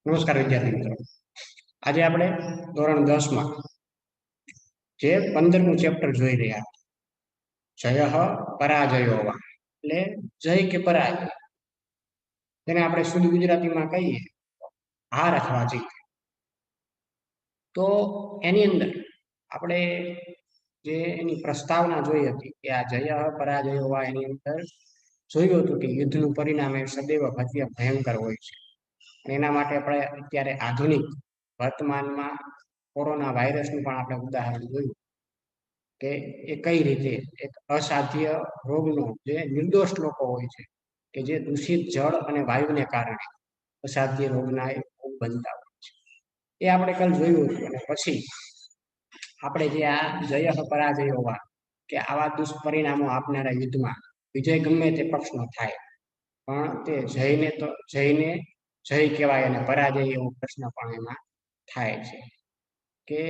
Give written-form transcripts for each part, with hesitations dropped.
નમસ્કાર વિદ્યાર્થી મિત્રો, આજે આપણે ધોરણ 10 માં જે 15મું ચેપ્ટર જોઈ રહ્યા જય પરાજયો વા, એટલે જય કે પરાજય, તેને આપણે શુદ્ધ ગુજરાતીમાં કહીએ હાર અથવા જીત. તો એની અંદર આપણે જે એની પ્રસ્તાવના જોઈ હતી કે આ જય પરાજયો વા, એની અંદર જોયું હતું કે યુદ્ધનું પરિણામ એ સદૈવ ભયંકર હોય છે. અને એના માટે આપણે અત્યારે આધુનિક વર્તમાનમાં કોરોના વાયરસનું પણ આપણે ઉદાહરણ જોયું કે એ કઈ રીતે એક અસાધ્ય રોગનો જે નિર્દોષ લોકો હોય છે કે જે દૂષિત જળ અને વાયુને કારણે અસાધ્ય રોગના એ ભોગ બનતા હોય છે, એ આપણે કાલ જોયું હતું. અને પછી આપણે જે આ જય પરાજયો વા કે આવા દુષ્પરિણામો આપનારા યુદ્ધમાં વિજય ગમે તે પક્ષનો થાય, પણ તે જય કહેવાય અને પરાજય એવો પ્રશ્ન પણ એમાં થાય છે. કે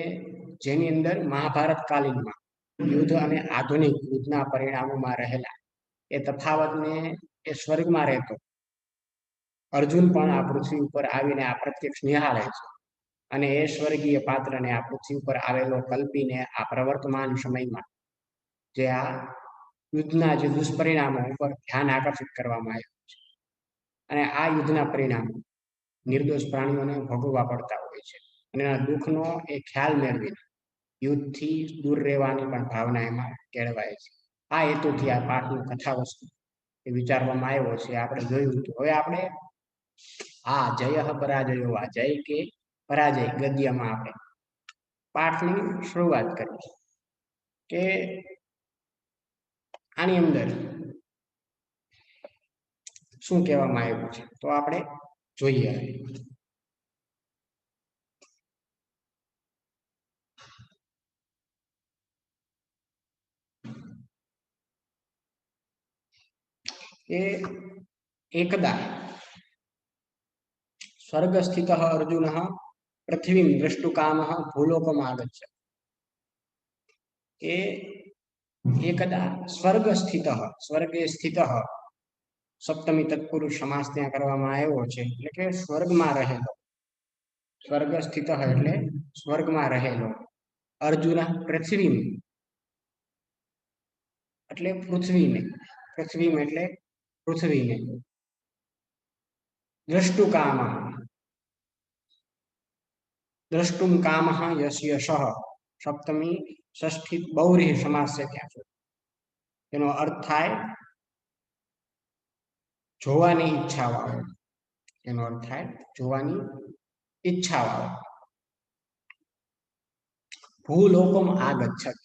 જેની અંદર મહાભારત કાલીનમાં યુદ્ધ અને આધુનિક યુદ્ધના પરિણામોમાં રહેલા એ તફાવતને એ સ્વર્ગમાં રહેતો અર્જુન પણ આ પૃથ્વી ઉપર આવીને આ પ્રત્યક્ષ નિહાળે છે, અને એ સ્વર્ગીય પાત્રને આ પૃથ્વી ઉપર આવેલો કલ્પીને આ પ્રવર્તમાન સમયમાં જે આ યુદ્ધના જે દુષ્પરિણામો ઉપર ધ્યાન આકર્ષિત કરવામાં આવ્યું છે. અને આ યુદ્ધના પરિણામો નિર્દોષ પ્રાણીઓને ભોગવવા પડતા હોય છે, અને એના દુઃખનો એ ખ્યાલ મેળવીને યુદ્ધથી દૂર રહેવાની પણ ભાવના એમાં કેળવાય છે. આ હેતુથી આ પાઠનું કથા વસ્તુ એ વિચારવામાં આવ્યો છે, આપણે જોયું હતું. હવે આપણે આ જય પરાજયો વા, જય કે પરાજય ગદ્યમાં આપણે પાઠની શરૂઆત કરી કે આની અંદર શું કહેવામાં આવ્યું છે, તો આપણે જોઈએ. એકદા સ્વર્ગસ્થિત અર્જુન પૃથ્વીમ દ્રષ્ટુકામ ભૂલોકમ આગચ્છ. એ એકદા સ્વર્ગસ્થિત, સ્વર્ગે સ્થિત સપ્તમી તત્પુરુષ સમાસ ત્યાં કરવામાં આવ્યો છે, એટલે કે સ્વર્ગમાં રહેલો. સ્વર્ગ સ્થિત એટલે સ્વર્ગમાં રહેલો. અર્જુન પૃથ્વી એટલે પૃથ્વીને, પૃથ્વી એટલે પૃથ્વીને. દ્રષ્ટુકામ, દ્રષ્ટુમ કામ યસ્ય સપ્તમી ષષ્ઠી બહુરી સમાસ છે ત્યાં સુધી. એનો અર્થ થાય જોવાની ઈચ્છા વાળો. એનો અર્થ થાય જોવાની ઈચ્છા વાળો. ભૂલોકમ આગચ્છત,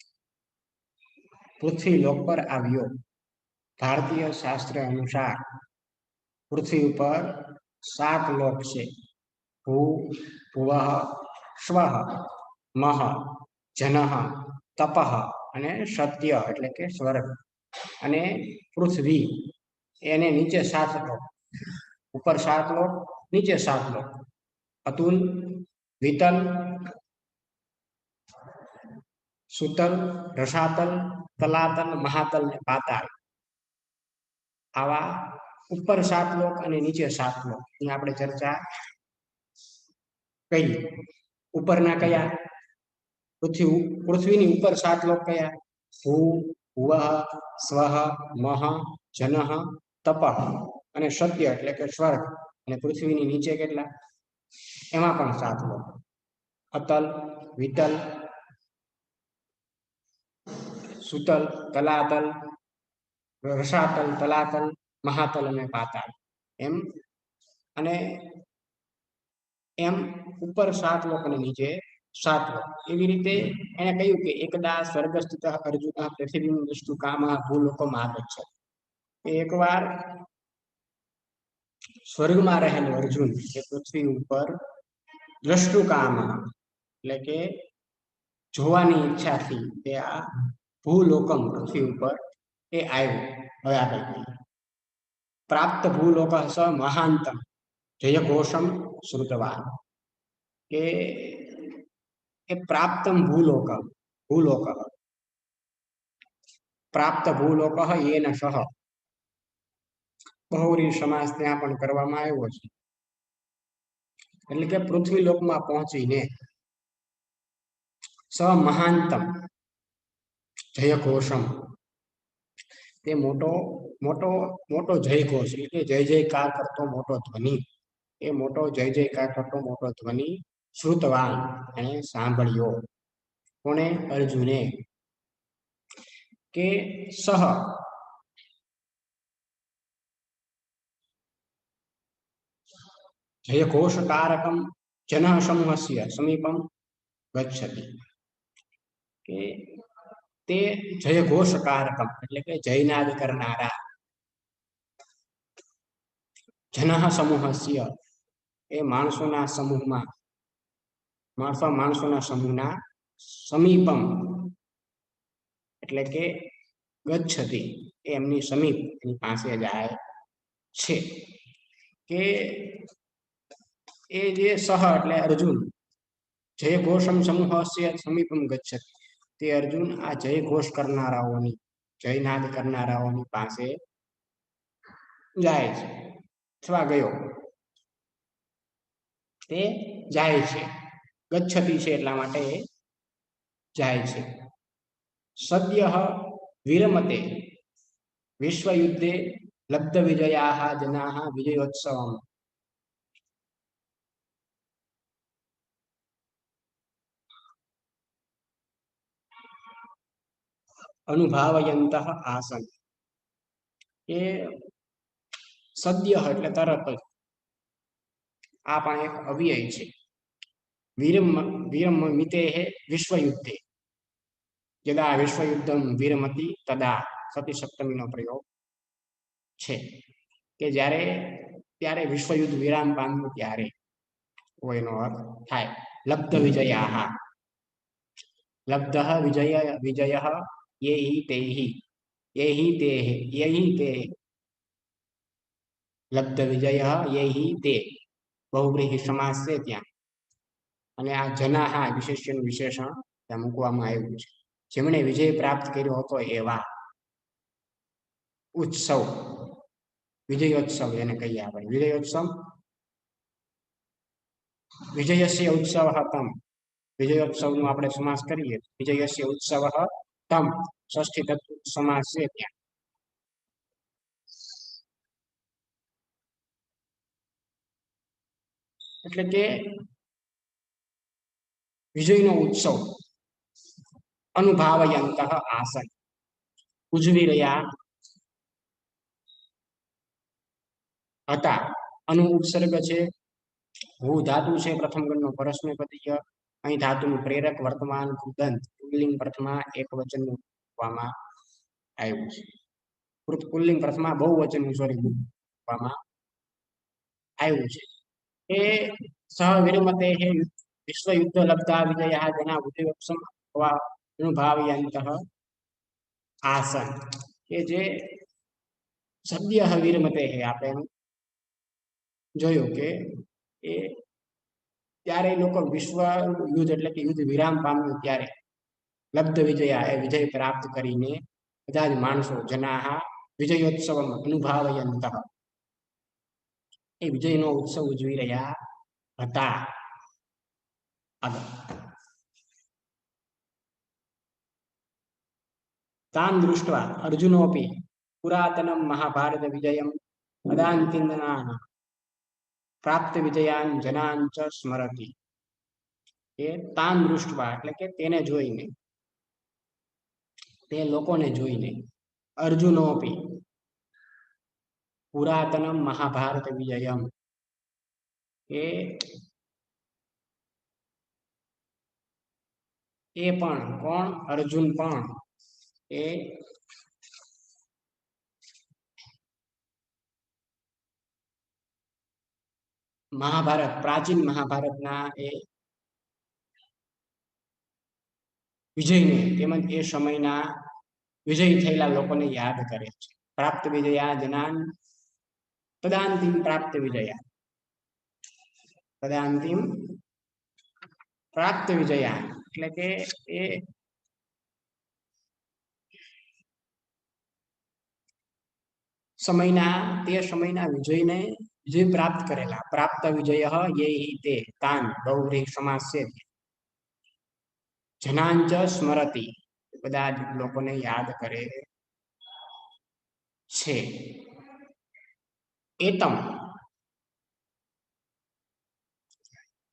પૃથ્વી લોક પર આવ્યો. ભારતીય શાસ્ત્ર અનુસાર પૃથ્વી ઉપર 7 લોક છે: ભૂ, ભુવઃ, સ્વઃ, મહ, જનઃ, તપઃ અને સત્ય એટલે કે સ્વર્ગ. અને પૃથ્વી એને નીચે 7 લોક, ઉપર 7 લોક, નીચે 7 લોક: અતુલ, વિતલ, સુતલ, રસાતલ, તલાતલ, મહાતલ ને પાતાળ. આવા ઉપર 7 લોક અને નીચે 7 લોક ની આપણે ચર્ચા કરી. ઉપરના કયા? પૃથ્વીની ઉપર 7 લોક કયા? ભૂ, ભુવઃ, સ્વઃ, મહ, જનઃ, તપઃ અને સત્ય એટલે કે સ્વર્ગ. અને પૃથ્વીની નીચે કેટલા? એમાં પણ 7 લોક: અતલ, વિતલ, સુતલ, તલાતલ, રસાતલ, તલાતલ, મહાતલ અને પાતાળ. એમ અને એમ ઉપર 7 લોક અને નીચે 7 લોક. એવી રીતે એને કહ્યું કે એકદા સ્વર્ગસ્થિત અર્જુન પૃથ્વીમ દૃષ્ટુકામ ભૂલોકમ આગચ્છ. એકવાર સ્વર્ગમાં રહેલો અર્જુન એ પૃથ્વી ઉપર દ્રષ્ટુકામ એટલે કે જોવાની ઈચ્છાથી તે આ ભૂલોકમ પૃથ્વી ઉપર એ આવ્યો. હવે આગળ કહીએ. પ્રાપ્ત ભૂલોક સ મહાંતમ જય ઘોષમ શ્રુતવાન. કે એ પ્રાપ્તમ ભૂલોક, ભૂલોક પ્રાપ્ત ભૂલોક યેન સહ. બહુરી સમાસ ત્યાં પણ કરવામાં આવ્યો છે. એટલે કે પૃથ્વી લોકમાં પહોંચીને સ મહાંતમ જયઘોષમ, તે મોટો મોટો મોટો જયઘોષ એટલે કે જય જયકાર કરતો મોટો ધ્વનિ, એ મોટો જય જયકાર કરતો મોટો ધ્વનિ શ્રુતવાન એને સાંભળ્યો. કોણે? અર્જુને. કે સહ જયઘોષકારકમ જન સમૂહસ્ય સમીપમ ગચ્છતિ, કે તે જયઘોષકારકમ એટલે કે જયનાદ કરનારા જન સમૂહસ્ય એ માણસોના સમૂહમાં માણસોના સમૂહના સમીપમ એટલે કે ગચ્છતિ એ એમની સમીપ એની પાસે જાય છે. કે એ જે સહ એટલે અર્જુન જયઘોષમ સમૂહસ્ય સમીપમ ગચ્છતિ, તે અર્જુન આ જયઘોષ કરનારાઓની જયનાદ કરનારાઓની પાસે જાય છે અથવા ગયો, તે જાય છે. ગચ્છતિ છે એટલા માટે જાય છે. સદ્ય વિરમતે વિશ્વયુદ્ધે લબ્ધ વિજયા જના વિજયોત્સવમ અનુભાવયંત આસન. એ સદ્ય એટલે તરત જ, આ પણ એક અવ્યય છે. વીરમ વીરમ મિતે વિશ્વયુદ્ધે, યદા વિશ્વયુદ્ધમ વીરમતી તદા સતી સપ્તમીનો પ્રયોગ છે. કે જ્યારે ત્યારે વિશ્વયુદ્ધ વિરામ પામ્યું ત્યારે એનો અર્થ થાય. લબ્ધ વિજયા, લબ્ધ વિજય યેહિ તેહિ યેહિ તે યેહિ તે લબ્ધ વિજય યેહિ તે બહુવ્રીહી સમાસ છે ત્યાં, અને આ જનાહા વિશેષ્યનું વિશેષણ ત્યાં મૂકવામાં આવ્યું છે. જેમણે વિજય પ્રાપ્ત કર્યો હતો એવા ઉત્સવ, વિજયોત્સવ એને કહીએ આપણે. વિજયોત્સવ વિજયસ્ય ઉત્સવ તમ, વિજયોત્સવનો આપણે સમાસ કરીએ વિજયસ્ય ઉત્સવ તમ, ષષ્ઠી તત્પુરુષ સમાસ છે ત્યાં. એટલે કે વિજયનો ઉત્સવ અનુભાવયંત આસન, ઉજવી રહ્યા હતા. અનુ ઉપસર્ગ છે, ભૂ ધાતુ છે પ્રથમ ગણનો પરસ્મૈપદીય, અહીં ધાતુનું પ્રેરક વર્તમાન કૃદંત પુલ્લિંગ પ્રથમા એક વચન મૂકવામાં આવ્યું છે. પુલ્લિંગ પ્રથમા બહુવચન સોરી મૂકવામાં આવ્યું છે. એ સહ વિરમતે વિશ્વ યુદ્ધ લબ્ધા વિજયા જના વિજયોત્સવ અનુભાવયંત આસન, કે જે સદ્ય વિરમતે આપણે જોયું કે એ ત્યારે લોકો વિશ્વ યુદ્ધ એટલે કે યુદ્ધ વિરામ પામ્યું ત્યારે લબ્ધ વિજયા એ વિજય પ્રાપ્ત કરીને બધા જ માણસો જનાહા વિજયોત્સવ અનુભાવયંત એ વિજયનો ઉત્સવ ઉજવી રહ્યા હતા. તાન દૃષ્ટવા અર્જુનોપી પુરાતનમ મહાભારત વિજયમ અદાંતિના પ્રાપ્ત વિજયાન જનાન ચ સ્મરતિ. એ તાન દૃષ્ટવા એટલે કે તેને જોઈને, તે લોકોને જોઈને, અર્જુનોપી પુરાતનમ મહાભારત વિજયમ, એ પણ કોણ? અર્જુન પણ એ મહાભારત પ્રાચીન મહાભારતના એ વિજયને તેમજ એ સમયના વિજય થયેલા લોકોને યાદ કરે છે. પ્રાપ્ત વિજયા જનાન તદાંતિમ પ્રાપ્ત વિજયા, તદાંતિમ પ્રાપ્ત વિજયા એટલે કે એ સમયના તે સમયના વિજયને વિજય પ્રાપ્ત કરેલા, પ્રાપ્ત વિજય ये हि ते तान बहुव्रीहि समास છે જનાંચ સ્મરતિ, બધા જ લોકોને યાદ કરે છે. એતમ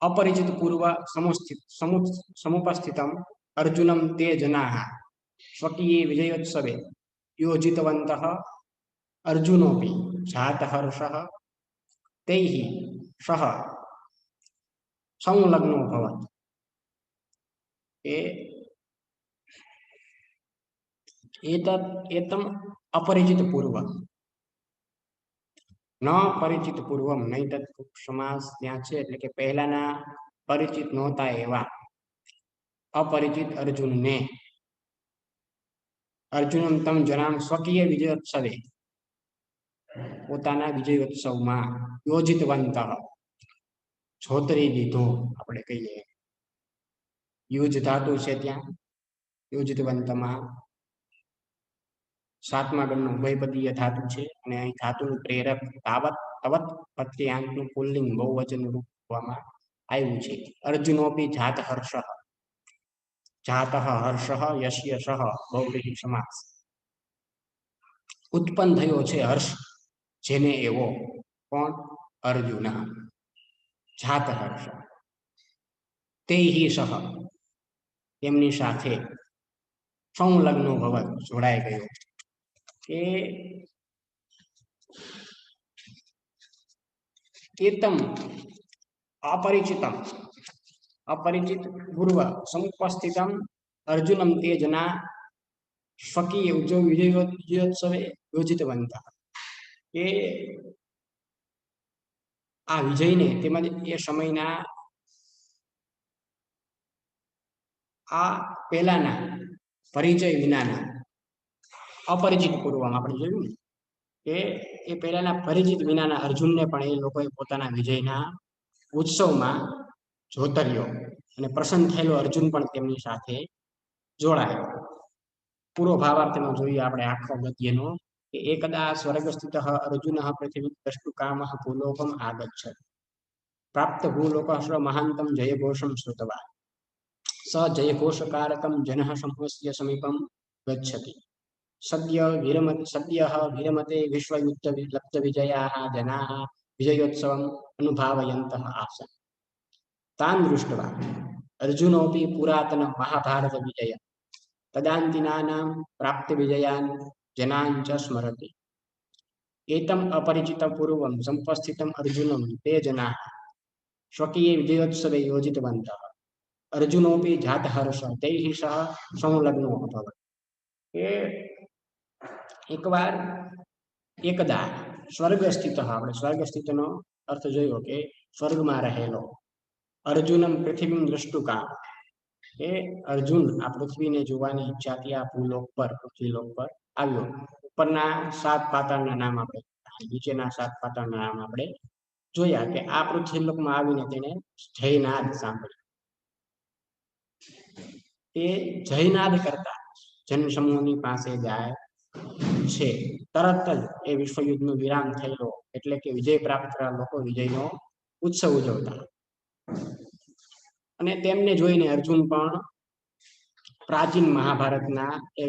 अपरिचित पूर्व समुपस्थितम अर्जुनम ते जनाः स्वकीये विजयोत्सवे योजितवन्तः अर्जुनोऽपि जातहर्षः तैः सह संलग्नो भवत्. एतम अपरिचित पूर्व ન પરિચિત પૂર્વમ નહીં તત્ સમાસ ત્યાં છે એટલે કે પહેલાના પરિચિત નહોતા એવા અપરિચિત અર્જુનને અર્જુનમ તમ જનામ સ્વકીય વિજયોત્સવે પોતાના વિજયોત્સવમાં યોજિતવંત છોતરી દીધો આપણે કહીએ યુજ ધાતુ છે ત્યાં યોજિતવંતમાં સાતમા ગણનું ઉભયપદીય ધાતુ છે અને અહીં ધાતુનું પ્રેરક તાવત તવત પ્રત્યાંતનું પુલ્લિંગ બહુવચન રૂપમાં આવ્યું છે. અર્જુનોપી જાત હર્ષ, જાત હર્ષ યશ્ય સહ બહુવ્રીહિ સમાસ, ઉત્પન્ન થયો છે હર્ષ જેને એવો, કોણ? અર્જુન. જાત હર્ષ તે હિ સહ તેમની સાથે સંલગ્નો ભવત જોડાઈ ગયો કે એતમ अपरिचितम अपरिचित पूर्व समुपस्थितम अर्जुनम ते जना स्वकीय विजयोत्सवे योजितवन्तः એ આ વિજયને તેમજ એ સમયના આ પહેલાના પરિચય વિનાના અપરિચિત પૂર્વમાં આપણે જોયું કે એ પહેલાના પરિચિત વિનાના અર્જુનને પણ એ લોકોએ પોતાના વિજયના ઉત્સવમાં જોતર્યો અને પ્રસન્ન થયેલો અર્જુન પણ તેમની સાથે જોડાયો. પૂરો ભાવાર્થમાં જોઈએ આપણે આખો ગદ્યનો કે એકદા સ્વર્ગસ્થિત અર્જુન પૃથ્વી દ્રષ્ટુકામઃ ભૂલોકમ આગચ્છત પ્રાપ્ત ભૂલોકઃ મહાંતમ જયઘોષમ શ્રુતવા સ જયઘોષકારકમ જનઃ સમૂહસ્ય સમીપમ ગચ્છતિ સદ્ય વિરમતે વિશ્વયુદ્ધ લબ્ધ વિજયાઃ જનાઃ વિજયોત્સવમ અનુભાવયन्तઃ આસન તાન દૃષ્ટવા અર્જુનોપી પુરાતન મહાભારત વિજય તદાંતિનાનામ પ્રાપ્ત વિજયાન જનાન ચ સ્મરતિ. એતમ અપરિચિત પૂર્વમ સંપસ્થિતમ અર્જુનમ તે જનાઃ સ્વકીય વિજયોત્સવે યોજિતવन्तઃ અર્જુનોપી જાત હર્ષ તૈઃ સહ સંલગ્નો અભવત. કે એકવાર એકદા સ્વર્ગ સ્થિત, આપણે સ્વર્ગ સ્થિતનો અર્થ જોયો કે સ્વર્ગમાં રહેલો, અર્જુનમ પૃથ્વીમ દ્રષ્ટુકામ એ અર્જુન આ પૃથ્વીને જોવાની ઈચ્છાથી આ ભૂલોક પર પૃથ્વીલોક પર આવ્યો. ઉપરના 7 પાતાળના નામ આપણે, નીચેના 7 પાતાળના નામ આપણે જોયા કે આ પૃથ્વીલોકમાં આવીને તેને જયનાદ સાંભળ્યો. એ જયનાદ કરતા જનસમૂહની પાસે જાય છે. તરત જ એ વિશ્વયુદ્ધનો વિરામ થયેલો એટલે કે વિજય પ્રાપ્ત કરેલા લોકો વિજયનો ઉત્સવ ઉજવતા અને તેમને જોઈને અર્જુન પણ પ્રાચીન મહાભારતના એ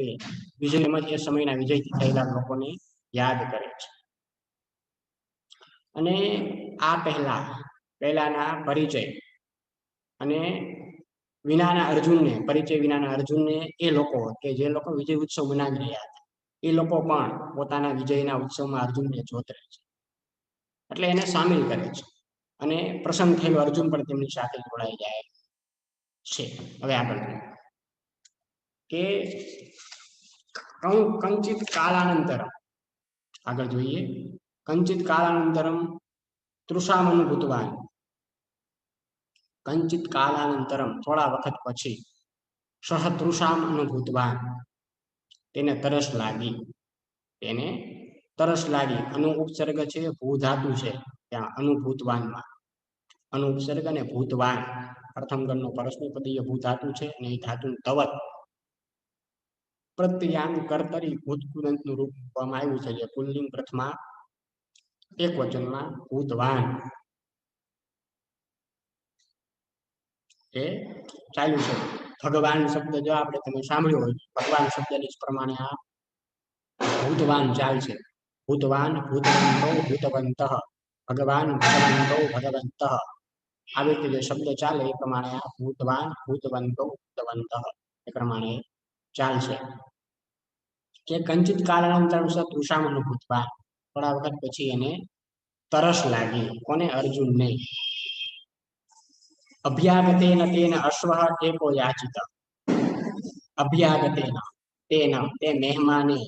વિજયમાં એ સમયના વિજયથી થયેલા લોકોને યાદ કરે છે. અને આ પહેલાના પરિચય અને વિનાના અર્જુનને, પરિચય વિનાના અર્જુનને એ લોકો કે જે લોકો વિજય ઉત્સવ મનાવી રહ્યા હતા એ લોકો પણ પોતાના વિજયના ઉત્સવમાં અર્જુનને જોતરે છે, એટલે એને સામેલ કરે છે અને પ્રસન્ન થયેલો અર્જુન પણ તેમની સાથે જોડાઈ જાય છે. હવે આગળ કે કંચિત કાળાનંતરમ, આગળ જોઈએ, કંચિત કાળાનંતરમ તૃષામનુભૂતવાન, કંચિત કાળાનંતરમ થોડા વખત પછી સહ તૃષામ અનુભૂતવાન તેને તરસ લાગી. અનુ ઉપસર્ગ છે, ભૂ ધાતુ છે ત્યાં અનુભૂતવાનમાં, અનુ ઉપસર્ગ અને ભૂતવાન પ્રથમ ગણનો પરસ્મૈપદીય ભૂ ધાતુ છે અને એ ધાતુ તવત પ્રત્યાંત કર્તરી ભૂતકુદંતનું રૂપ આપવામાં આવ્યું છે જે પુલ્લિંગ પ્રથમા એક વચનમાં ભૂતવાન એ ચાલ્યું છે. ભગવાન શબ્દ જો આપણે તમે સાંભળ્યો હોય, ભગવાન શબ્દની જ પ્રમાણે આ ભૂતવાન ચાલ છે. ભૂતવાન ભૂતવંતો ભૂતવંત, ભગવાન ભગવંતો ભગવંત, આવી રીતે જે શબ્દ ચાલે એ પ્રમાણે આ ભૂતવાન ભૂતવંતો ભૂતવંત એ પ્રમાણે ચાલશે. કે કંચિત કારણાંતર તૃષામનું ભૂતવાન, થોડા વખત પછી એને તરસ લાગી. કોને? અર્જુનને. અભ્યાગતેન તેન અશ્વઃ ટેકો યાચિત. અભ્યાગતેન તેન તે મહેમાને,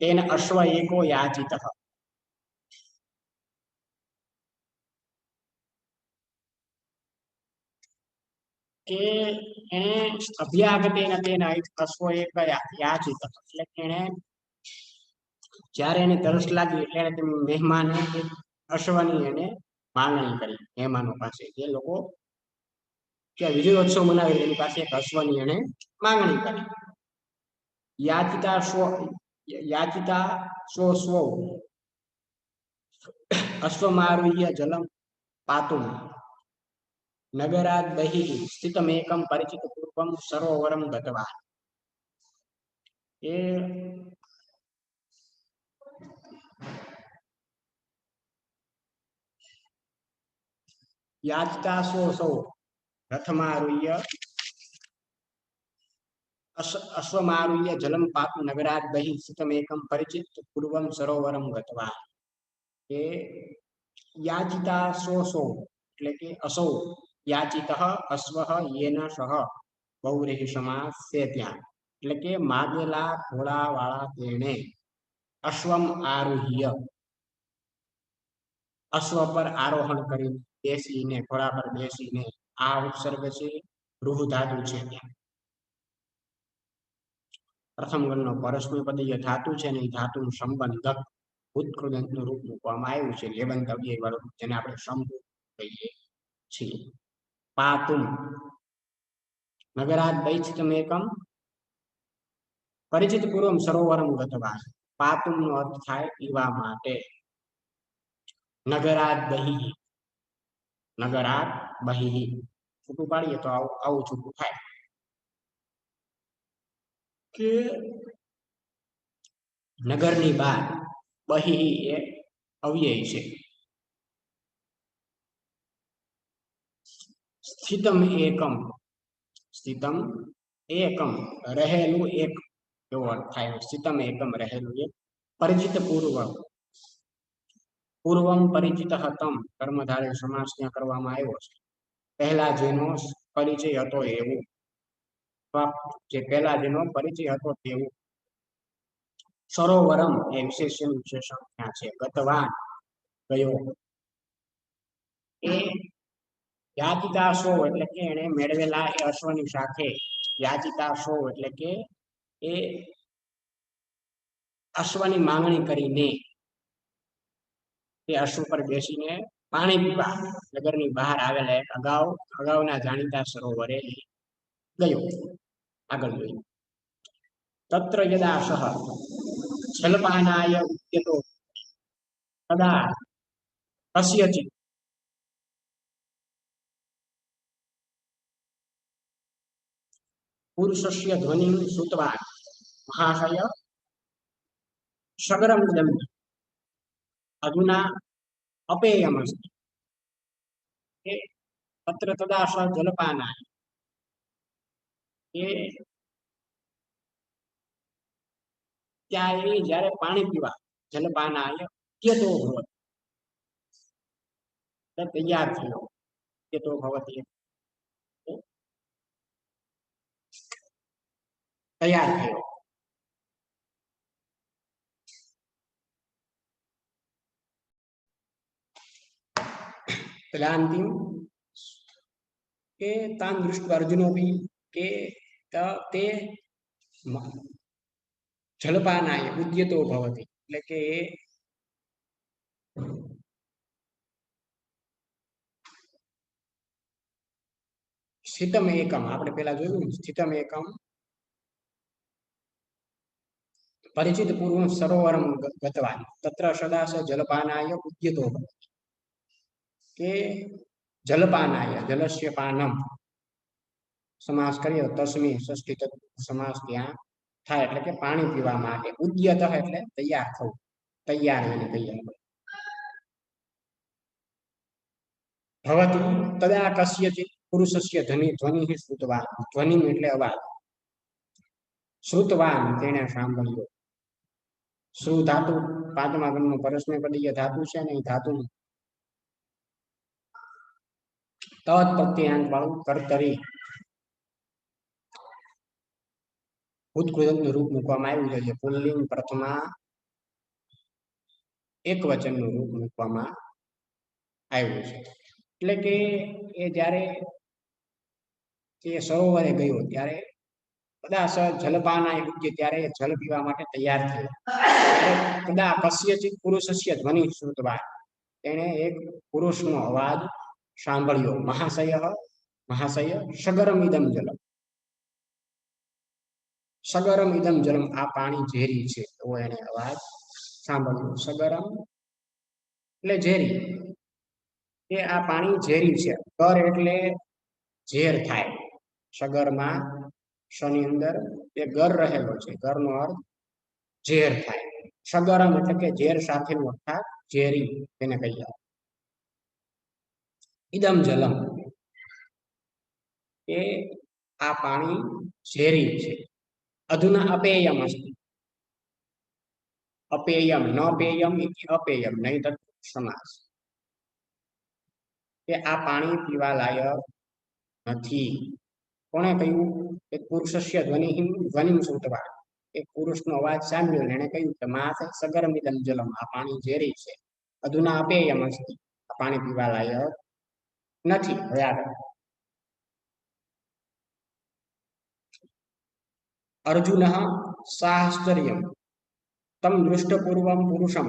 તેન અશ્વ એકો યાચિત, કે એને અભ્યાગતેન તેન અશ્વ એક યાચિત, એટલે કે એને જ્યારે એને તરસ લાગી એટલે એને મહેમાને અશ્વની એને માંગણી કરી. મહેમાનો પાસે જે લોકો ત્યાં વિજયોત્સવ મનાવી એની પાસે એક અશ્વની એને માંગણી કરી. યાચિતા સ્વો સ્વો અશ્વમારુહ્ય જલમ પાતુમ નગરાદ બહિઃ સ્થિતમેકં પરિચિત પૂર્વમ સરોવરમ ગતવા. એ યાચતા સ્વો સૌ રથમારુહ્ય અશ્વમારુહ્ય જલમ પાતુ નગરાદ બહિઃ સ્થિતમેકં પરિચિત પૂર્વમ સરોવરમ ગતવા. એ યાચિતા સો એટલે કે અસૌ યાચિત અશ્વ યેન સહ બહુરેહ સમાસ છે ત્યાં, એટલે કે માગેલા ઘોડા વાળા તેણે અશ્વમ આરુહ્ય અશ્વ પર આરોહણ કરી બેસીને, ઘોડા પર બેસીને. આ ઉપસર્ગ છે, રૂહ ધાતુ છે ત્યાં. પ્રથમ ગણનો પરસ્મૈપદીય ધાતુ છે ને એ ધાતુનું સંબંધક ઉત્કૃદંતનું રૂપ મૂકવામાં આવ્યું છે. લેબંત અવ્યય વાળું, જેને આપણે સંભુ કહીએ છીએ. પાતુમ નગરાદ બૈચિતમેકં પરિચિત પૂર્વમ સરોવરમ ગતવા. પાતુમ નો અર્થ થાય પીવા માટે. નગરાદ બહિઃ, નગરાદ બહિઃ છૂટું પાડીએ તો આવું છૂટું થાય કે નગરની બહાર. બહિઃ એ અવ્યય છે. સ્થિતમ એકમ, સ્થિતમ એકમ રહેલું એક એવો અર્થ થાય. સ્થિતમ એકમ રહેલું એક. પરિચિત પૂર્વ, પૂર્વમ પરિચિત તમ કર્મધારય સમાસ ત્યાં કરવામાં આવ્યો છે. પહેલા જેનો પરિચય હતો એવું, જે પહેલા જેનો પરિચય હતો તેવું. સરોવરમ એ વિશેષણ ત્યાં છે. ગતવાન ગયો. એ યાચિતા સો એટલે કે એને મેળવેલા એ અશ્વની સાથે. યાચિતા સો એટલે કે એ અશ્વની માંગણી કરીને તે અશ્વ પર બેસીને પાણી પીવા નગરની બહાર આવેલા એક અગાઉના જાણીતા સરોવરે ગયો. આગળ જોયું. તત્ર યદા સહ જલપાનાય ઉદ્યતો તદા કસ્યચિત પુરુષસ્ય ધ્વનિં શ્રુત્વા મહાશય સગરમ દદન્તિ અધુના અપેયમસ્તિ. તત્ર તદા સહ જલપાનાય, એ ત્યાં એ જ્યારે પાણી પીવા જલપાનાય ઉદ્યતો ભવતિ, તૈયાર થયો. ઉદ્યતો ભવતિ તૈયાર થયો. તદાંતિમ કે તાન દૃષ્ટ્વા અર્જુનોપી કે તે જલપાનાય ઉદ્યતો ભવતિ, એટલે કે સ્થિતમ એકમ આપણે પેલા જોયું. સ્થિતમ એકમ परिचित पूर्व सरोवरम गतवान् तत्र सदा स जलपानाय उद्यतो के जलपानाय जलस्य पानम समास करिए तस्मी षष्ठी समास ત્યાં થાય એટલે કે પાણી પીવા માટે ઉદ્યત એટલે તૈયાર થવું તૈયાર એને કહીએ भवति तदा कस्यचित् पुरुषस्य ध्वनिः श्रुतवान् ध्वनिम् એટલે અવાજ श्रुतवान् તેણે સાંભળ્યો श्रु धातु પાંચમા ગણનો પરસ્મૈપદીય ધાતુ છે ને એ ધાતુ તદ પ્રત્યયાંત વાળું કર્તરી ઉત્કૃતનું રૂપ મૂકવામાં આવ્યું છે પુલ્લિંગ પ્રથમા એક વચનનું રૂપ મૂકવામાં આવ્યું છે એટલે કે એ જ્યારે એ સરોવરે ગયો ત્યારે કદાચ જલપાના યોગ્ય ત્યારે જલ પીવા માટે તૈયાર થયો કદા કસ્યચિત પુરુષસ્ય ધ્વનિ શ્રુતવા તેણે એક પુરુષનો અવાજ સાંભળ્યો મહાશય સગરમ ઇદમ જલમ સગરમ ઇદમ જલમ આ પાણી ઝેરી છે એવો એને અવાજ સાંભળ્યો સગરમ એટલે ઝેરી કે આ પાણી ઝેરી છે ગર એટલે ઝેર થાય સગરમાં શની અંદર એ ગર રહેલો છે ગરનો અર્થ ઝેર થાય સગરમ એટલે કે ઝેર સાથેનું અર્થાત ઝેરી તેને કહીએ ઇદમ જલમ એ આ પાણી ઝેરી છે અધુના અપેયમ અસ્તિ અપેયમ ન પેયમ ઇતિ અપેયમ નહીં તત્ સમાસ કે આ પાણી પીવા લાયક નથી કોણે કહ્યું કે પુરુષસ્ય ધ્વનિ શ્રુતવા એક પુરુષનો અવાજ સાંભળ્યો એને કહ્યું કે માસ સગરમિદમ જલમ આ પાણી ઝેરી છે અધુના અપેયમ અસ્તિ આ પાણી પીવા લાયક નથી હવે આગળ અર્જુન સાહસ્તર્યમ તમ દૃષ્ટપૂર્વમ પુરુષમ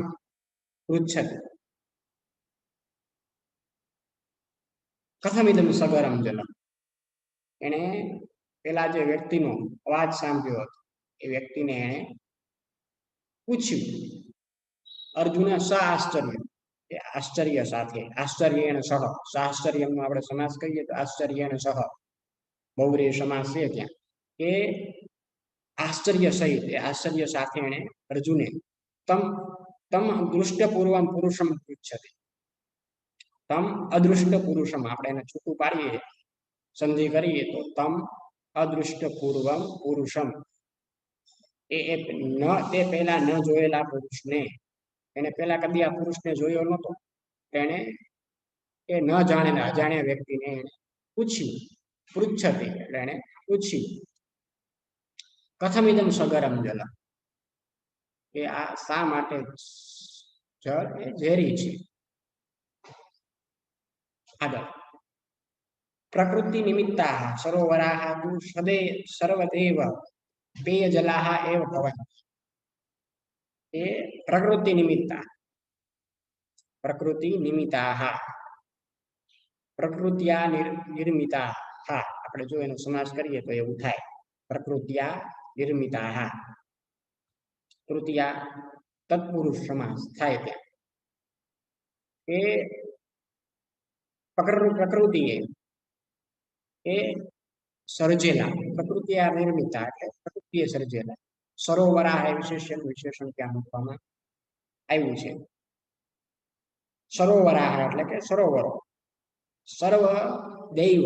પૃચ્છતિ કથમિદમ સગરમ જલમ એને પેલા જે વ્યક્તિનો અવાજ સાંભળ્યો હતો એ વ્યક્તિને એને પૂછ્યું અર્જુન સાહસ્તર્ય એ આશ્ચર્ય સાથે આશ્ચર્યેણ સહ સાહસ્તર્યમનો આપણે સમાસ કરીએ તો આશ્ચર્યેણ સહ બહુવ્રીહી સમાસ છે ત્યાં કે આશ્ચર્ય સહિત એ આશ્ચર્ય સાથે એને અર્જુને તમ દૃષ્ટપૂર્વમ પુરુષમ પૃચ્છતે તમ અદૃષ્ટ પુરુષમ આપણે એને છૂટું પાડીએ સંધિ કરીએ તો તમ અદૃષ્ટ પૂર્વમ પુરુષમ એ ન તે પહેલા ન જોયેલા પુરુષને એને પહેલા કદી આ પુરુષને જોયો નહોતો તેને એ ન જાણેલા અજાણ્યા વ્યક્તિને એને પૂછ્યું પૃચ્છતે એટલે એને પૂછ્યું કથમિદમ સગરમ જલ કે આ શા માટે જળ એ ઝેરી છે આગળ પ્રકૃતિ નિમિત્તા સરોવરાહ તુ સર્વદેવ પેયજલાહ એવ ભવન્તિ એ પ્રકૃતિ નિમિત્તાહ પ્રકૃત્યા નિર્મિતાહ આપણે જો એનો સમાસ કરીએ તો એવું થાય પ્રકૃત્યા નિર્મિતાહ તૃતીયા તત્પુરુષ સમાસ થાય ત્યાં એ પ્રકૃતિ એ સર્જેલા પ્રકૃતિયા નિર્મિતા એટલે પ્રકૃતિએ સર્જેલા સરોવરા એ વિશેષણ ત્યાં મૂકવામાં આવ્યું છે સરોવરા એટલે કે સરોવરો સર્વ દૈવ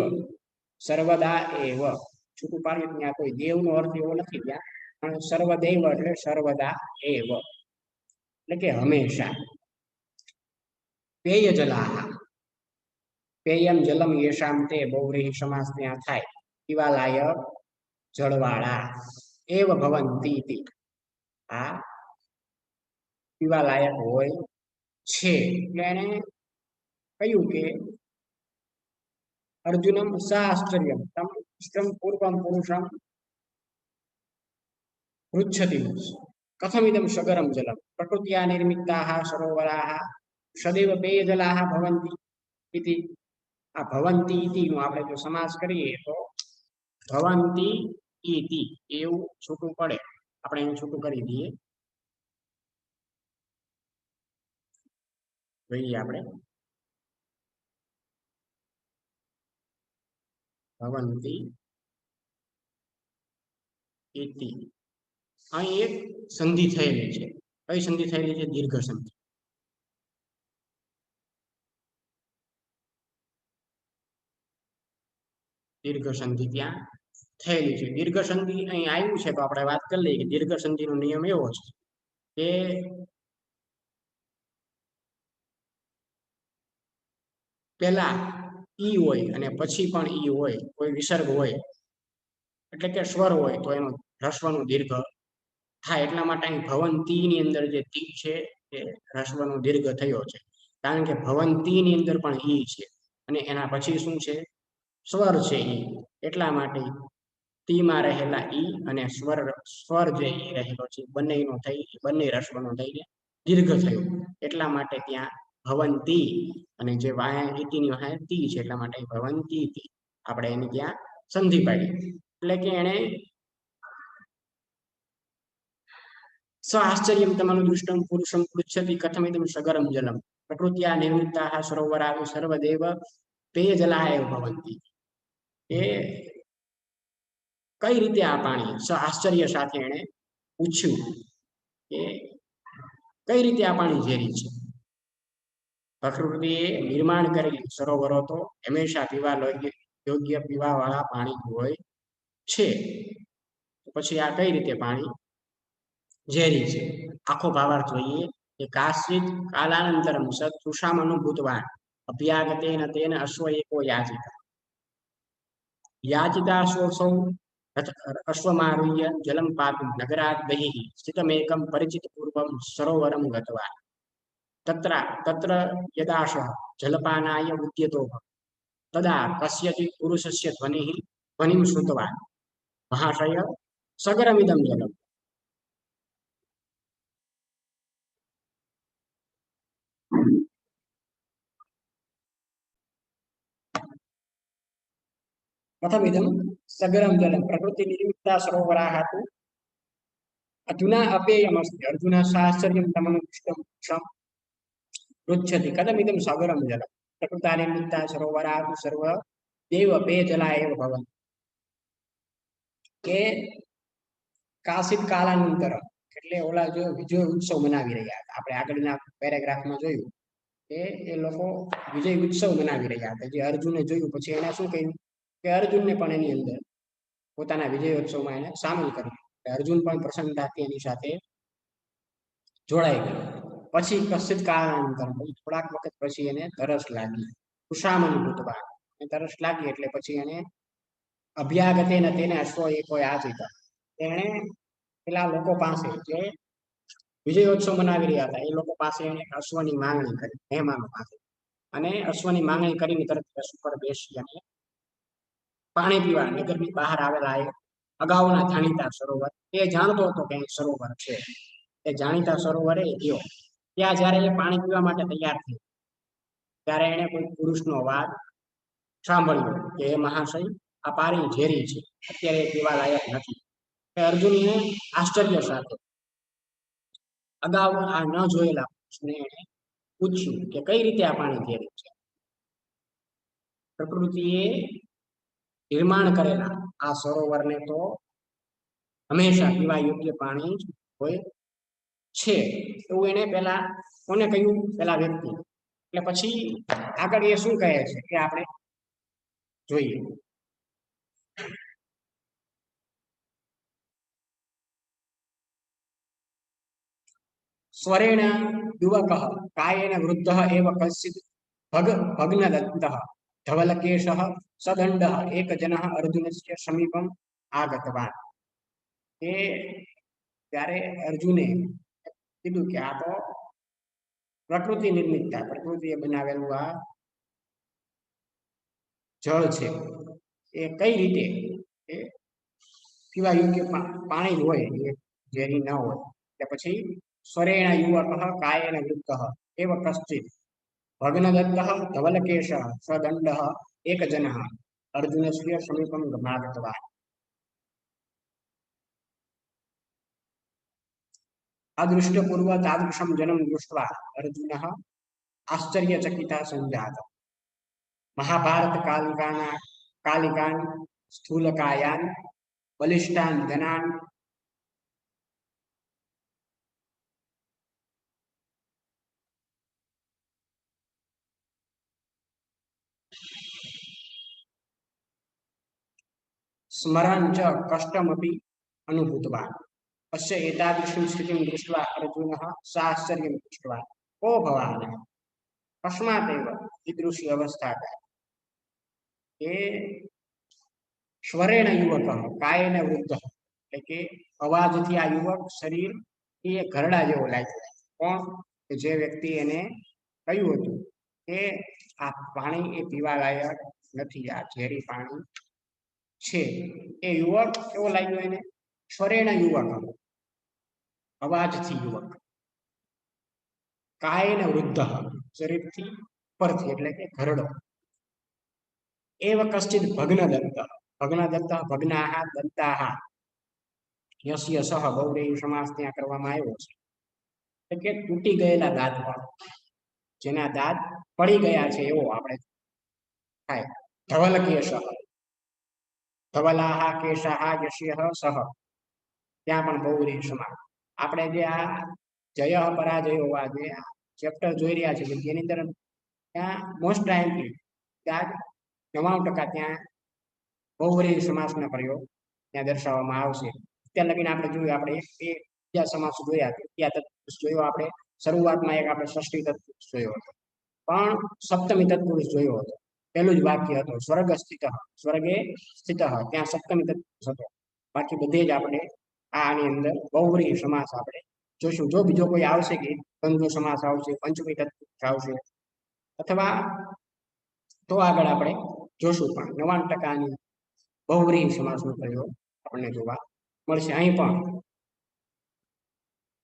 સર્વદા એવ છૂટું પાડીએ ત્યાં કોઈ દેવનો અર્થ એવો નથી ત્યાં પણ સર્વદૈવ એટલે સર્વદા એવ એટલે કે હંમેશા પેય જલાહ પેયમ જલમ યેશામ તે બહુવ્રીહી સમાસ ત્યાં થાય પીવા લાયક જળવાળા એવ ભવંતી ઇતિ આ પીવા લાયક હોય છે એટલે એને કહ્યું કે અર્જુનમ સાશ્ચર્યમ તમ પૂર્વમ પુરુષમ પૃચ્છતિ કથમિદમ સગરમ જલમ પ્રકૃત્યા નિર્મિતાઃ સરોવરાઃ સદૈવ પેયજલાઃ ભવન્તિ ઇતિ આ ભવંતી ઇતિ નો આપણે જો સમાસ કરીએ તો ભવંતી ઇતિ એવું છૂટું પડે આપણે એને છૂટું કરી દઈએ જોઈએ આપણે ભવંતી ઇતિ. અહીં એક સંધિ થયેલી છે. કઈ સંધિ થયેલી છે? દીર્ઘ સંધિ. દીર્ઘ સંધિ ત્યાં થયેલી છે. દીર્ઘ સંધિ અહીં આવ્યું છે તો આપણે વાત કરી લઈએ કે દીર્ઘ સંધિનો નિયમ એવો છે કે પેલા ઈ હોય અને પછી પણ ઈ હોય, કોઈ વિસર્ગ હોય એટલે કે સ્વર હોય તો એનો હ્રસ્વનો દીર્ઘ થાય. એટલા માટે અહીં ભવંતી ની અંદર જે તી છે એ હ્રસ્વનો દીર્ઘ થયો છે. કારણ કે ભવંતી ની અંદર પણ ઈ છે અને એના પછી શું છે? સ્વર છે ઈ. એટલા માટે તીમાં રહેલા ઈ અને સ્વર જે ઈ રહેલો છે બંનેનો થઈ બંને હ્રસ્વનો થઈને દીર્ઘ થયો. એટલા માટે ત્યાં ભવંતી અને જે વાયા ઇતિની વાયા તી છે એટલા માટે ભવંતી તી આપણે એની ત્યાં સંધિ પાડી. એટલે કે એને સ આશ્ચર્યમ તમારું દૃષ્ટમ પુરુષમ પૃચ્છતિ કથમિદમ સગરમ જલમ પ્રકૃત્યા નિર્મિતાઃ સરોવરાઃ સર્વદેવ પેયજલા એવ ભવંતી. એ કઈ રીતે આ પાણી સ આશ્ચર્ય સાથે એને પૂછ્યું કે કઈ રીતે આ પાણી ઝેરી છે? પ્રકૃતિએ નિર્માણ કરેલી સરોવરો તો હંમેશા પીવા યોગ્ય પીવા વાળા પાણી હોય છે. પછી આ કઈ રીતે પાણી ઝેરી છે? આખો ભાવાર્થ જોઈએ કે કાશ્ચિત કાલાનંતરમ સત્સુષામ અનુભૂતવાન અભ્યાગતેન તેન અશ્વ એકો યાચિતા. યાચિતા સોऽસૌ અશ્વમારુહ્ય જલમ પાતુમ નગરાદ બહિઃ સ્થિતમેકં પરિચિતપૂર્વં સરોવરમ ગતવાન. તત્ર યદાશः જલપાનાય ઉદ્યતો તદા કસ્યચિत् પુરુષસ્ય ધ્વનિં શ્રુતવાન મહાશય સગરમિદં જલમ. कथमिदं सगरं जलं प्रकृतिनिर्मिता सरोवराः तु अधुना अपेयमस्ति. अर्जुनः साश्चर्यं तमनुष्टं पृच्छति कथमिदं सगरं जलं प्रकृता निर्मिता सरोवराः तु सर्वदेव पेयजला एव भवन्ति. કે કાશિત કાલાનંતર એટલે ઓલા જો વિજય ઉત્સવ મનાવી રહ્યા હતા. આપણે આગળના પેરેગ્રાફમાં જોયું કે એ લોકો વિજય ઉત્સવ મનાવી રહ્યા હતા. જે અર્જુને જોયું પછી એને શું કહ્યું કે અર્જુનને પણ એની અંદર પોતાના વિજયોત્સવમાં એને સામેલ કર્યું. અર્જુન પણ પ્રસન્નતાથી એની સાથે જોડાઈ ગયો. પછી કશિત કાળાનંતર થોડાક વખત પછી એને તરસ લાગી. કુશામન ભૂતવા તરસ લાગી એટલે પછી એને અભ્યાગતેન તેને અશ્વ એકો યાચિતા. એણે પેલા લોકો પાસે જે વિજયોત્સવ મનાવી રહ્યા હતા એ લોકો પાસે એને અશ્વની માંગણી કરી મહેમાનો પાસે. અને અશ્વની માંગણી કરીને તરત અશ્વ પર બેસી અને પાણી પીવા નગરની બહાર આવેલા એ અગાઉના જાણીતા સરોવર એ જાણતો હતો કે સરોવર છે. એ જાણીતા સરોવરે ગયો. ત્યાં જયારે એ પાણી પીવા માટે તૈયાર થયો ત્યારે એને કોઈ પુરુષનો અવાજ સાંભળ્યો કે એ મહાશય આ પાણી ઝેરી છે, અત્યારે પીવા લાયક નથી. અર્જુનને આશ્ચર્ય સાથે અગાઉ આ ન જોયેલા પુરુષને એને પૂછ્યું કે કઈ રીતે આ પાણી ઝેરી છે? પ્રકૃતિએ નિર્માણ કરેલા આ સરોવરને તો હંમેશા પીવા યોગ્ય પાણી હોય છે એવું એને પેલા કોને કહ્યું? પેલા વ્યક્તિ. એટલે પછી આગળ એ શું કહે છે કે આપણે જોઈએ. સ્વરેણ યુવકઃ કાયેન વૃદ્ધઃ એવ કશ્ચિત ભગ્નદંતઃ ધવલકેશઃ સદંડઃ એકજનઃ અર્જુનસ્ય સમીપમ આગતવાન. એ ત્યારે અર્જુને કીધું કે આ તો પ્રકૃતિ નિર્મિતતા, પ્રકૃતિએ બનાવેલું આ જળ છે. એ કઈ રીતે એ પીવા યોગ્ય પાણી જ હોય, એ ઝેરી ન હોય. એટલે પછી સ્વરેણ યુવકઃ કાયેન વૃદ્ધઃ એવ કશ્ચિત ભગ્નદંતઃ ધવલકેશઃ સદંડઃ એકજનઃ અર્જુનસ્ય સમીપમ ગમાગતવાન. અદૃષ્ટપૂર્વ તાદૃશમ જનમ દૃષ્ટ્વા અર્જુનઃ आश्चर्यचकितः सञ्जातः। महाभारत कालिकान् स्थूलकायान् बलिष्ठान् जनान् स्मरन् च कष्टमपि अनुभूतवान्। अस्य एतादृशीं स्थितिं दृष्ट्वा अर्जुनः साश्चर्यं दृष्ट्वा को भवान् कस्मादेव ईदृशी अवस्था એ સ્વરેણ યુવક કાયને વૃદ્ધ એટલે કે અવાજથી આ યુવક શરીર એ ઘરડા જેવો લાગ્યો. કોણ કે જે વ્યક્તિ એને કહ્યું હતું કે આ પાણી એ પીવા લાયક નથી, આ ઝેરી પાણી છે, એ યુવક કેવો લાગ્યો એને? સ્વરેણ યુવક, અવાજથી યુવક. કાયને વૃદ્ધ શરીરથી પરથી એટલે કે ઘરડો. એવ કશ્ચિત ભગ્નદંત ભગ્નદંત ભગ્નાહ દંતાહ યસ્ય સહ બહુવ્રીહી સમાસ ત્યાં કરવામાં આવ્યો છે. એટલે કે તૂટી ગયેલા દાંત વાળો, જેના દાંત પડી ગયા છે એવો આપણે થાય. ધવલ કેશ ધવલાહ કેશાહ યસ્ય સહ, ત્યાં પણ બહુવ્રીહી સમાસ. આપણે જે આ જય પરાજય હોવા જે ચેપ્ટર જોઈ રહ્યા છે જેની અંદર ત્યાં મોસ્ટ ટાઈમથી ત્યાં 99% ત્યાં બહુવ્રીહી સમાસનો પ્રયોગ ત્યાં દર્શાવવામાં આવશે. ત્યાં લગીને આપણે જોયું, આપણે એક બીજા સમાસ જોયા, ત્યાં તત્પુરુષ જોયો આપણે, શરૂઆતમાં એક આપણે ષષ્ઠી તત્પુરુષ જોયો હતો, પણ સપ્તમી તત્પુરુષ જોયો હતો. પહેલું જ વાક્ય હતો સ્વર્ગ સ્થિત, સ્વર્ગે સ્થિત, ત્યાં સપ્તમી તત્પુરુષ હતો. બાકી બધે જ આપણે આની અંદર બહુવ્રીહી સમાસ આપણે જોશું. જો બીજો કોઈ આવશે કે દ્વંદ્વ સમાસ આવશે, પંચમી તત્પુરુષ આવશે, અથવા તો આગળ આપણે જોશું, પણ 99% બહુવ્રીહી સમાસનો પ્રયોગ આપણને જોવા મળશે. અહીં પણ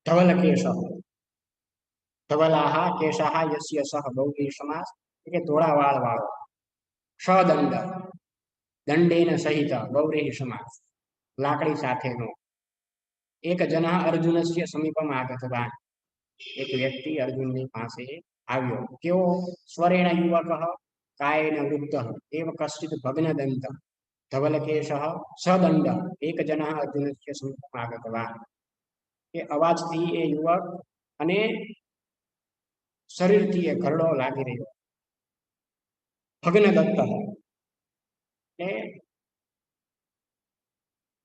ધવલ કેશ ધવલાહ કેશાહ યસ્ય સહ બહુવ્રીહી સમાસ એટલે ધોળા વાળ વાળો. સદંડ દંડેન સહિત બહુવ્રીહી સમાસ, લાકડી સાથેનો. એક જનઃ અર્જુનસ્ય સમીપમ આગતવાન, એક વ્યક્તિ અર્જુનની પાસે આવ્યો. કેવો? સ્વરેણ યુવક કાયેન વૃદ્ધ એવ કશ્ચિત ભગ્નદંત ધવલકેશ સદંડ એક જનઃ અર્જુનસ્ય સમીપમ આગતવાન. એ અવાજથી એ યુવક અને શરીરથી એ ઘરડો લાગી રહ્યો. ભગ્નદત્ત એટલે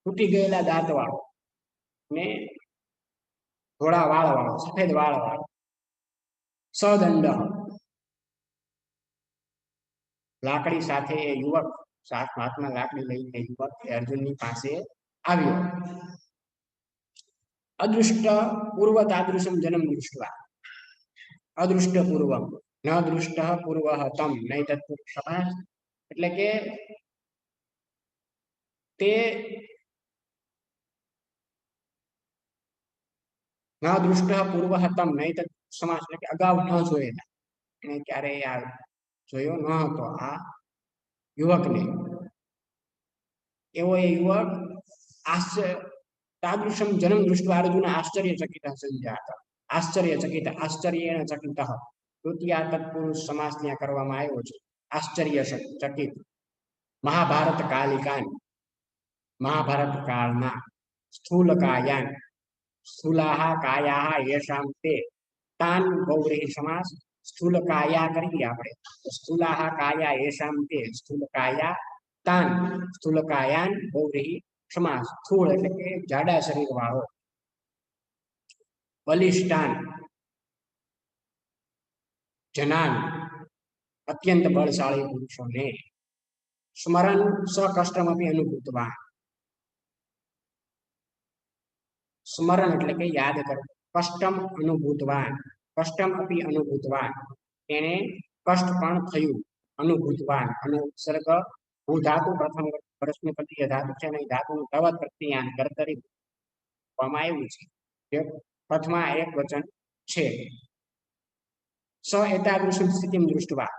તૂટી ગયેલા દાંત વાળો ને ધોળા વાળ વાળો, સફેદ વાળ વાળો. સદંડ લાકડી સાથે એ યુવક, હાથમાં લાકડી લઈને યુવક અર્જુનની પાસે આવ્યો. અદૃષ્ટ પૂર્વ તાદૃશમ જન્મ દૃષ્ટવા, અદૃષ્ટ પૂર્વ ન દૃષ્ટ પૂર્વ તમ નહીં તત્પુરુષ સમાસ. એટલે કે તે ન દૃષ્ટ પૂર્વ તમ નહીં તત્પુરુષ સમાસ એટલે કે અગાઉ ન જોયેલા, એને ક્યારેય આ જોયો ન હતો આ યુવકને. એવો એ યુવક તાદૃશમ જન્મ દૃષ્ટવા અર્જુન આશ્ચર્યચકિત સંજાત. આશ્ચર્યચકિત, આશ્ચર્યેણ ચકિત, તૃતીયા તત્પુરુષ સમાસ ત્યાં કરવામાં આવ્યો છે. આશ્ચર્યચકિત. મહાભારત કાલિકાન, મહાભારત કાળના સ્થૂલકાયાન, સ્થૂલાહ કાયાહ યેષામ તે, તાન બહુવ્રીહી સમાસ. સ્થૂલકાયા કરીએ આપણે, સ્થૂલાહ કાયા યેષામ તે, સ્થૂલકાયા તાન, સ્થૂલકાયાન બહુવ્રીહી સમાસ. સ્થૂળ એટલે કે જાડા શરીર વાળો. બલિષ્ઠાન જનાન અત્યંત બળશાળી પુરુષોને. સ્મરણ સ કષ્ટમપી અનુભૂતવાન, સ્મરણ એટલે કે યાદ કરવું. કષ્ટમ અનુભૂતવાન, કષ્ટમ અપી અનુભૂતવાન, એને કષ્ટ પણ થયું. અનુભૂતવાન, અનુસર્ગ ભૂ ધાતુ પ્રથમ પરસ્મૈપદીય ધાતુ છે અને ધાતુનું તવત પ્રત્યયાન કર્તરી આપવામાં આવ્યું છે, જે પ્રથમા એક વચન છે. સ એતાદૃશીમ સ્થિતિમ દૃષ્ટવા,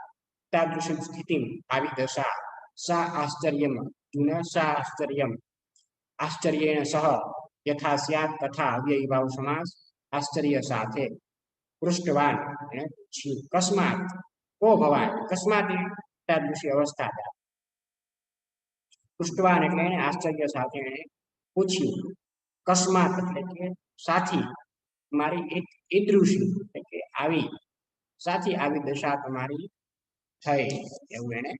એતાદૃશીમ સ્થિતિમ આવી દશા, સા આશ્ચર્યમ જુન સા આશ્ચર્યમ, આશ્ચર્યેણ સહ યથા સ્યાત તથા અવ્યયીભાવ સમાસ. આશ્ચર્ય સાથે પૃષ્ઠવાન એને પૂછ્યું કસ્માત કો ભવાન કસ્માત એતાદૃશી અવસ્થા જાત પૃષ્ઠવાન એટલે એને આશ્ચર્ય સાથે એને પૂછ્યું કસ્માત એટલે કે સાથી મારી એક ઈદૃશી એટલે કે આવી સાથી આવી દશા તમારી થઈ એવું એને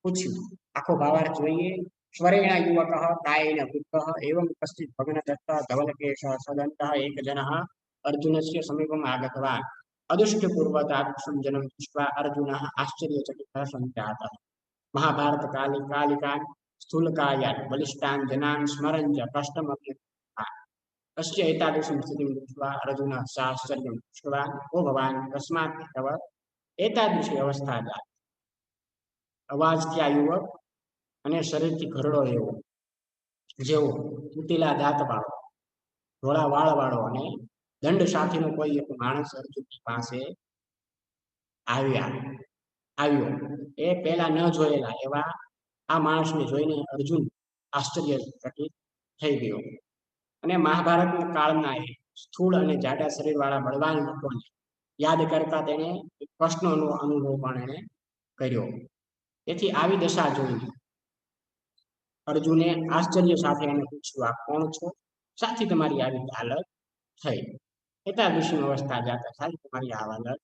પૂછ્યું આખો ભાવાર્થ જોઈએ સ્વરેણ યુવક કાયેન પુત્રઃ એવં કશ્ચિત ભગ્નદત્ત ધવલકેશ સદંતઃ એક જનઃ અર્જુનસ્ય સમીપમ આગતવાન અદૃષ્ટપૂર્વતાક્ષમ જનમ દૃષ્ટ્વા અર્જુનઃ આશ્ચર્યચકિતઃ સંજાતઃ મહાભારત કાલિકાન સ્થૂલકાયાન બલિષ્ઠાન જનાન સ્મરં ચ કષ્ટમપि અસ્ય એતાદૃશીं સ્થિતિं દૃष्ट्वा અર્જુનઃ સાશ્ચર્યં દૃષ્ટવાન ઓ ભવાન કસ્માत् તવ એતાદૃશી અવસ્થા જાત અવાજથી આ યુવક અને શરીરથી ઘરડો એવો જેવો તૂટેલા દાંત વાળો ધોળા વાળ વાળો અને દંડ સાથેનો કોઈ એક માણસ અર્જુનની પાસે આવ્યો એ પહેલા ન જોયેલા એવા આ માણસને જોઈને અર્જુન આશ્ચર્યચકિત થઈ ગયો અને મહાભારતના કાળના એ સ્થૂળ અને જાડા શરીર વાળા બળવાન લોકોને યાદ કરતા તેને કષ્ટનો અનુભવ પણ એને કર્યો તેથી આવી દશા જોઈને અર્જુને આશ્ચર્ય સાથે એને પૂછ્યું આ કોણ છો સાથી તમારી આવી હાલત થઈ એતાદૃશી અવસ્થા જાતા સાથી તમારી આ હાલત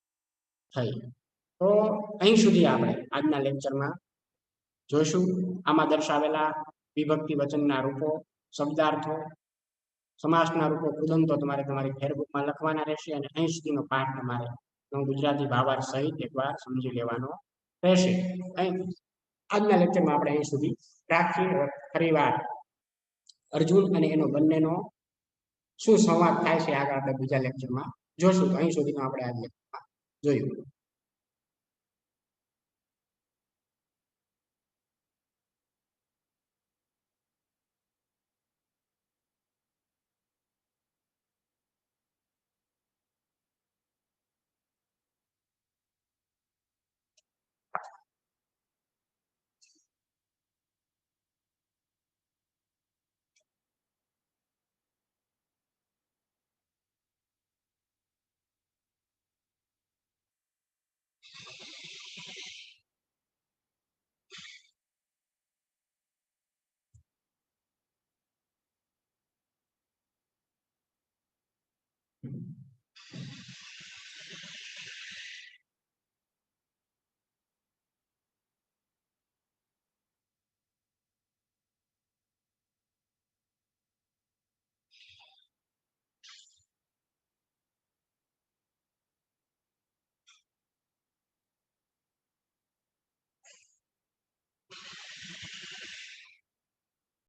થઈ તો અહીં સુધી આપણે આજના લેક્ચરમાં જોઈશું આમાં દર્શાવેલા વિભક્તિ વચનના રૂપો શબ્દાર્થો સમાસના રૂપો કુદંતો તમારે તમારી ફેરબુકમાં લખવાના રહેશે અને અહીં સુધીનો પાઠ તમારે ગુજરાતી ભાવાર્થ સહિત એકવાર સમજી લેવાનો રહેશે આજના લેક્ચરમાં આપણે અહીં સુધી રાખીએ ફરીવાર અર્જુન અને એનો બંનેનો શું સંવાદ થાય છે આગળ આપણે બીજા લેક્ચરમાં જોશું અહીં સુધીનો આપણે આ લેક્ચરમાં જોયું